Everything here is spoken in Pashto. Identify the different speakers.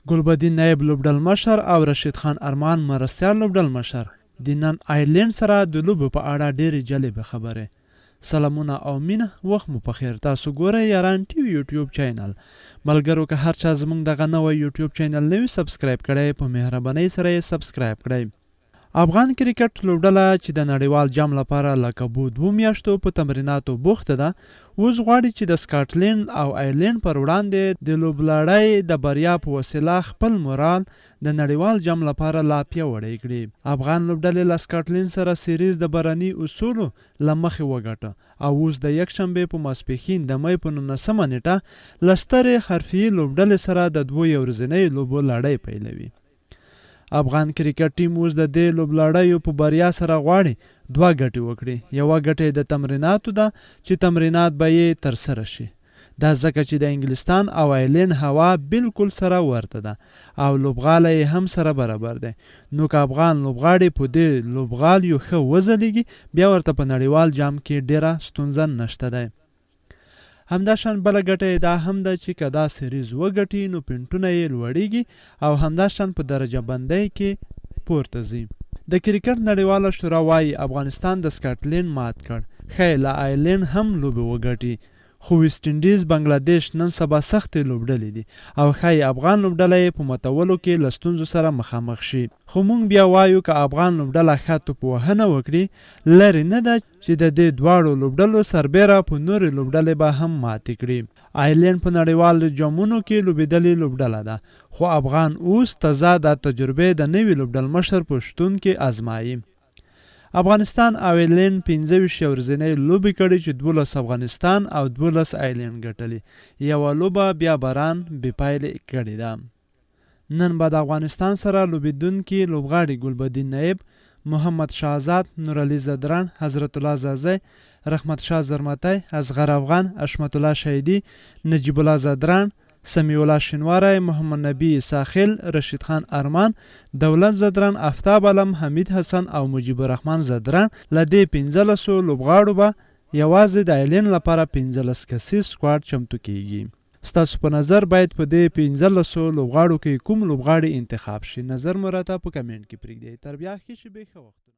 Speaker 1: ګلبدین نایب لوبډل مشر او رشید خان ارمان مرستیال لوبډل مشر د نن آیرلینډ سره د لوبو په اړه ډېرې جالبې خبرې. سلامونه او مینه، وخت مو په خیر. تاسو ګورئ یاران ټي وي یوټیوب چینل. ملګرو که هر چا زموږ دغه نوی یوټیوب چینل نه وي سبسکرایب کړی، په مهربانۍ سره یې سبسکرایب کړئ. افغان کرکټ لوبډله چې د نړیوال جام لپاره له کبو 2 میاشتو په تمریناتو بوخته ده، اوس غواړي چې د سکاټلند او آیرلینډ پر وړاندې د لوبلړۍ د بریا په وسیله خپل مورال د نړیوال جام لپاره لا پیاوړی کړي. افغان لوبډلې له سکاټلند سره سیریز د بهرني اصولو له مخې وګټه او اوس د یکشنبې په ماسپښین د مۍ په 19مه نیټه له سترې حرفیې لوبډلې سره د 2 ورځنۍ لوبو لړۍ پیلوي. افغان کرکټ ټیم اوس د دې لوبلړیو په بریا سره غواړي 2 ګټې وکړي. یوه ګټه د تمریناتو ده چې تمرینات به یې ترسره شي. دا ځکه چې د انګلستان او آیرلینډ هوا بالکل سره ورته ده او لوبغالی یې هم سره برابر دی. نو که افغان لوبغاړي په دې لوبغالیو ښه وځلیږي، بیا ورته په نړیوال جام کې ډیره ستونزه نشته دی. همداشان بله ګټه دا هم ده چې که دا سیریز وګټي نو پینټونه یې لوړیږي او همداشان په درجه بندۍ کې پورته ځي. د کرکټ نړیواله شورا وایي افغانستان د سکاټلند مات کړ. ښایي له آیرلینډ هم لوبې وګټي، خو ویسټ انډیز بنګلادیش نن سبا سختې لوبډلې دي او ښایي افغان لوبډله یې په ماتولو کې له ستونزو سره مخامخ شي. خو موږ بیا وایو که افغان لوبډله ښه توپوهنه وکړي، لرې نه ده چې د دې دواړو لوبډلو سربیره په نورې لوبډلې به هم ماتې کړي. آیرلینډ په نړیوالو جامونو کې لوبېدلې لوبډله ده، خو افغان اوس تازه د تجربې د نوي لوبډل مشر په شتون کې ازمایي. افغانستان او آیرلینډ 25 ورځنۍ لوبې کړي چې 12 افغانستان او 12 آیرلینډ ګټلي. یوه لوبه بیا باران بې پایلې کړې ده. نن به د افغانستان سره لوبېدونکي لوبغاړي ګلبدین نایب، محمد شهزاد، نورعلي زدران، حضرت الله زازی، رحمت شاه زرمتی، اصغر افغان، حشمت الله شهیدي، نجیب الله زدران، سمیع الله شینواری، محمد نبی ساخیل، رشید خان ارمان، دولت زدران، آفتاب علم، حمید حسن او مجیب الرحمن زدران. له دې 15 لوبغاړو به یوازې د آیرلینډ لپاره 15 کسیز سکواډ چمتو کیږي. ستاسو په نظر باید په دې 15 لوبغاړو کې کوم لوبغاړي انتخاب شي؟ نظر مو راته په کمنټ کې پرېږدئ. تر بیا ښې شېبې ښه وخت.